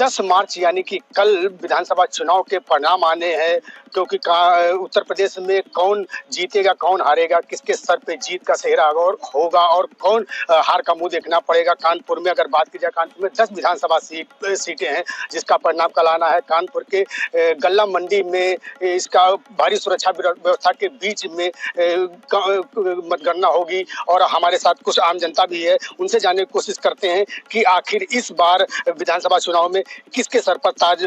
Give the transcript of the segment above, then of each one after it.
10 मार्च यानी कि कल विधानसभा चुनाव के परिणाम आने हैं, क्योंकि उत्तर प्रदेश में कौन जीतेगा कौन हारेगा, किसके सर पे जीत का सेहरा होगा और कौन हार का मुंह देखना पड़ेगा। कानपुर में अगर बात की जाए, कानपुर में 10 विधानसभा सीटें हैं जिसका परिणाम कल आना है। कानपुर के गल्ला मंडी में इसका भारी सुरक्षा व्यवस्था के बीच में मतगणना होगी और हमारे साथ कुछ आम जनता भी है, उनसे जानने की कोशिश करते हैं कि आखिर इस बार विधानसभा चुनाव में किसके सर पर ताज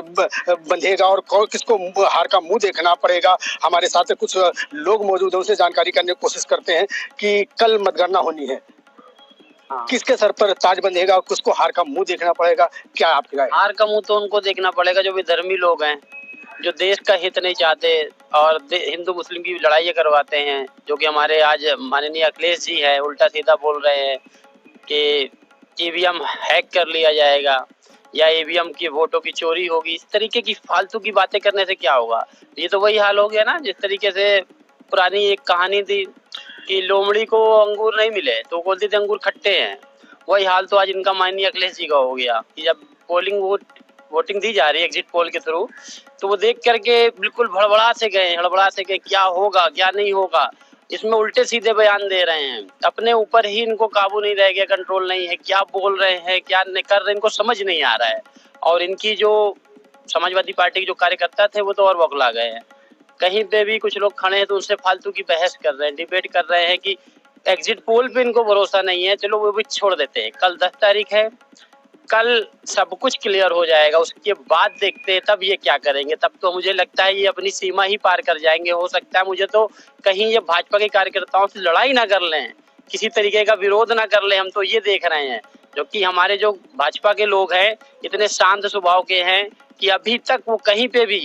बंधेगा और किसको हार का मुंह देखना पड़ेगा। हमारे साथ कुछ लोग मौजूद हैं, उनसे जानकारी करने की कोशिश करते हैं कि कल मतगणना होनी है, किसके सर पर ताज बंधेगा और किसको हार का मुंह देखना पड़ेगा। क्या आपकी राय? हार का मुंह तो उनको देखना पड़ेगा जो विधर्मी लोग हैं, जो देश का हित नहीं चाहते और हिंदू मुस्लिम की लड़ाई करवाते हैं। जो कि हमारे आज माननीय अखिलेश जी है, उल्टा सीधा बोल रहे हैं कि ईवीएम हैक कर लिया जाएगा या ईवीएम की वोटों की चोरी होगी। इस तरीके की फालतू की बातें करने से क्या होगा। ये तो वही हाल हो गया ना, जिस तरीके से पुरानी एक कहानी थी कि लोमड़ी को अंगूर नहीं मिले तो बोलते थे अंगूर खट्टे हैं। वही हाल तो आज इनका माननीय अखिलेश जी का हो गया कि जब वोटिंग दी जा रही है एग्जिट पोल के थ्रू, तो वो देख करके बिल्कुल हड़बड़ा से गए क्या होगा क्या नहीं होगा। इसमें उल्टे सीधे बयान दे रहे हैं, अपने ऊपर ही इनको काबू नहीं रह गया, कंट्रोल नहीं है, क्या बोल रहे हैं क्या नहीं कर रहे हैं इनको समझ नहीं आ रहा है। और इनकी जो समाजवादी पार्टी के जो कार्यकर्ता थे वो तो और बौखला गए हैं। कहीं पे भी कुछ लोग खड़े हैं तो उनसे फालतू की बहस कर रहे हैं, डिबेट कर रहे हैं कि एग्जिट पोल पे इनको भरोसा नहीं है। चलो वो भी छोड़ देते हैं, कल 10 तारीख है, कल सब कुछ क्लियर हो जाएगा, उसके बाद देखते हैं तब ये क्या करेंगे। तब तो मुझे लगता है ये अपनी सीमा ही पार कर जाएंगे। हो सकता है मुझे तो कहीं ये भाजपा के कार्यकर्ताओं से लड़ाई ना कर लें, किसी तरीके का विरोध ना कर लें। हम तो ये देख रहे हैं जो कि हमारे जो भाजपा के लोग हैं इतने शांत स्वभाव के हैं कि अभी तक वो कहीं पे भी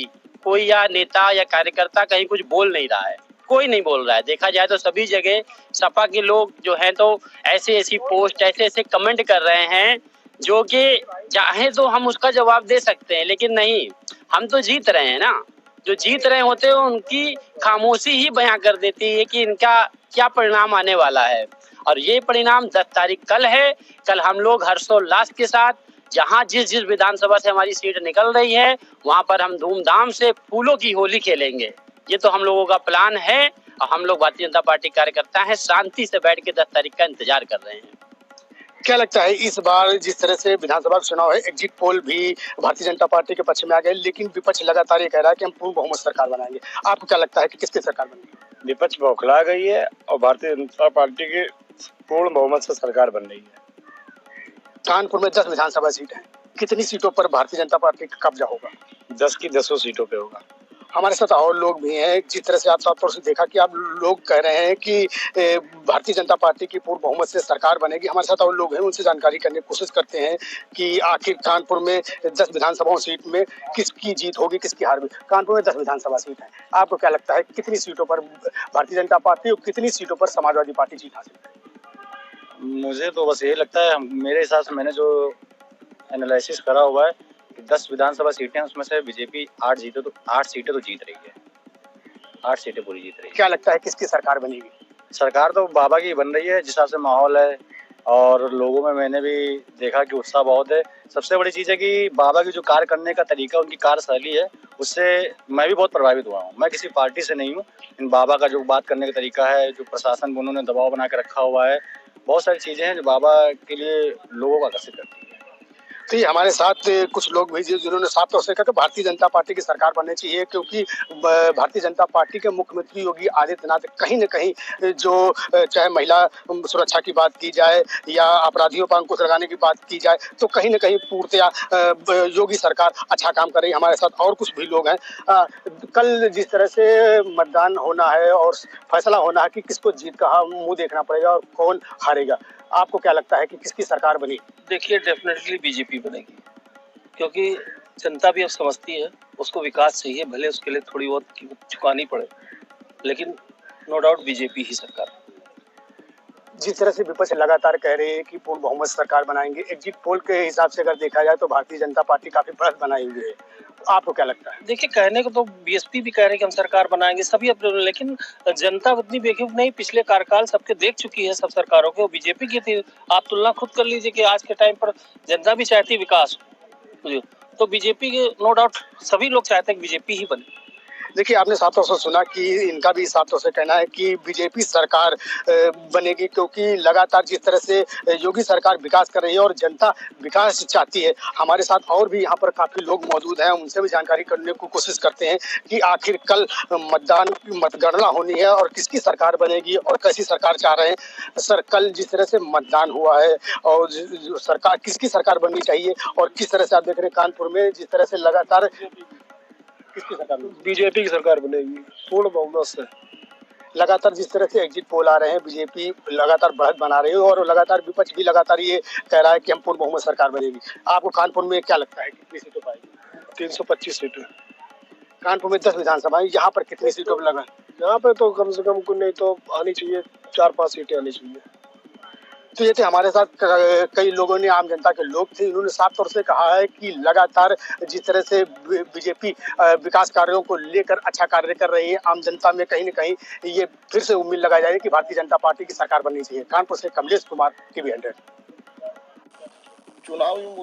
कोई या नेता या कार्यकर्ता कहीं कुछ बोल नहीं रहा है, कोई नहीं बोल रहा है। देखा जाए तो सभी जगह सपा के लोग जो हैं तो ऐसी पोस्ट ऐसे कमेंट कर रहे हैं जो कि चाहे तो हम उसका जवाब दे सकते हैं, लेकिन नहीं, हम तो जीत रहे हैं ना। जो जीत रहे होते हैं उनकी खामोशी ही बयां कर देती है कि इनका क्या परिणाम आने वाला है। और ये परिणाम 10 तारीख कल है। कल हम लोग हर्षोल्लास के साथ जहां जिस विधानसभा से हमारी सीट निकल रही है वहां पर हम धूमधाम से फूलों की होली खेलेंगे। ये तो हम लोगों का प्लान है और हम लोग भारतीय जनता पार्टी कार्यकर्ता हैं, शांति से बैठ के 10 तारीख का इंतजार कर रहे हैं। क्या लगता है इस बार जिस तरह से विधानसभा चुनाव है, एग्जिट पोल भी भारतीय जनता पार्टी के पक्ष में आ गए, लेकिन विपक्ष लगातार ये कह रहा है कि हम पूर्ण बहुमत सरकार बनाएंगे। आपको क्या लगता है कि किसकी सरकार बनेगी? विपक्ष बौखला गई है और भारतीय जनता पार्टी की पूर्ण बहुमत से सरकार बन रही है। कानपुर में 10 विधानसभा सीट है, कितनी सीटों पर भारतीय जनता पार्टी का कब्जा होगा? 10 की 10 सीटों पे होगा। हमारे साथ और लोग भी हैं। जिस तरह से आप साफ तौर से देखा कि आप लोग कह रहे हैं कि भारतीय जनता पार्टी की पूर्ण बहुमत से सरकार बनेगी। हमारे साथ और लोग हैं, उनसे जानकारी करने की कोशिश करते हैं कि आखिर कानपुर में 10 विधानसभा सीट में किसकी जीत होगी किसकी हार होगी। कानपुर में 10 विधानसभा सीट है, आपको क्या लगता है कितनी सीटों पर भारतीय जनता पार्टी और कितनी सीटों पर समाजवादी पार्टी जीत हासिल करेगी? मुझे तो बस ये लगता है, मेरे हिसाब से मैंने जो एनालिसिस करा हुआ है, 10 विधानसभा सीटें उसमें से बीजेपी 8 सीटें तो जीत रही है। 8 सीटें पूरी जीत रही है। क्या लगता है किसकी सरकार बनेगी? सरकार तो बाबा की बन रही है, जिस हिसाब से माहौल है और लोगों में मैंने भी देखा कि उत्साह बहुत है। सबसे बड़ी चीज़ है कि बाबा की जो कार्य करने का तरीका, उनकी कार्यशैली है, उससे मैं भी बहुत प्रभावित हुआ हूँ। मैं किसी पार्टी से नहीं हूँ, इन बाबा का जो बात करने का तरीका है, जो प्रशासन को उन्होंने दबाव बना के रखा हुआ है, बहुत सारी चीज़ें हैं जो बाबा के लिए लोगों को आकर्षित करती है। तो ये हमारे साथ कुछ लोग भी जिन्होंने साफ तौर से कहा कि भारतीय जनता पार्टी की सरकार बननी चाहिए, क्योंकि भारतीय जनता पार्टी के मुख्यमंत्री योगी आदित्यनाथ कहीं न कहीं जो चाहे महिला सुरक्षा की बात की जाए या अपराधियों पर अंकुश लगाने की बात की जाए, तो कहीं न कहीं पूर्णतया योगी सरकार अच्छा काम कर रही है। हमारे साथ और कुछ भी लोग हैं। कल जिस तरह से मतदान होना है और फैसला होना है कि किसको जीत का मुंह देखना पड़ेगा और कौन हारेगा, आपको क्या लगता है कि किसकी सरकार बनी? देखिए, डेफिनेटली बीजेपी बनेगी, क्योंकि जनता भी अब समझती है उसको विकास चाहिए, भले उसके लिए थोड़ी बहुत कीमत चुकानी पड़े, लेकिन नो डाउट बीजेपी ही सरकार। जिस तरह से विपक्ष लगातार कह रहे हैं कि पूर्ण बहुमत सरकार बनाएंगे, एग्जिट पोल के हिसाब से अगर देखा जाए तो भारतीय जनता पार्टी काफी बढ़त बनाई हुई है, आपको क्या लगता है? देखिए, कहने को तो बीएसपी भी कह रहे हैं कि हम सरकार बनाएंगे, सभी अपने, लेकिन जनता उतनी बेवकूफ नहीं, पिछले कार्यकाल सबके देख चुकी है, सब सरकारों के। बीजेपी की थी, आप तुलना खुद कर लीजिए कि आज के टाइम पर जनता भी चाहती विकास हो, तो बीजेपी के नो डाउट सभी लोग चाहते हैं कि बीजेपी ही बने। देखिए, आपने साफ से सुना कि इनका भी साफ तौर से कहना है कि बीजेपी सरकार बनेगी, क्योंकि लगातार जिस तरह से योगी सरकार विकास कर रही है और जनता विकास चाहती है। हमारे साथ और भी यहाँ पर काफ़ी लोग मौजूद हैं, उनसे भी जानकारी करने की कोशिश करते हैं कि आखिर कल मतगणना होनी है और किसकी सरकार बनेगी और कैसी सरकार चाह रहे हैं। सर, कल जिस तरह से मतदान हुआ है और सरकार किसकी सरकार बननी चाहिए और किस तरह से आप देख रहे हैं कानपुर में जिस तरह से लगातार किसकी सरकार बनेगी? बीजेपी की सरकार बनेगी पूर्ण बहुमत से। लगातार जिस तरह से एग्जिट पोल आ रहे हैं, बीजेपी लगातार बढ़त बना रही है और लगातार विपक्ष भी लगातार ये कह रहा है कि हम पूर्ण बहुमत सरकार बनेगी। आपको कानपुर में क्या लगता है कितनी सीटों पर आएगी? 325 सीटें। कानपुर में 10 विधानसभा है, यहाँ पर कितनी सीटों पर लगा? यहाँ पे तो कम से कम कुछ नहीं तो आनी चाहिए 4-5 सीटें आनी चाहिए। तो ये थे हमारे साथ कई लोगों ने, आम जनता के लोग थे, इन्होंने साफ तौर से कहा है कि लगातार जिस तरह से बीजेपी विकास कार्यों को लेकर अच्छा कार्य कर रही है, आम जनता में कहीं न कहीं ये फिर से उम्मीद लगाई जा रही है कि भारतीय जनता पार्टी की सरकार बननी चाहिए। कानपुर से कमलेश कुमार, टीवी 100। चुनावी मुद्दों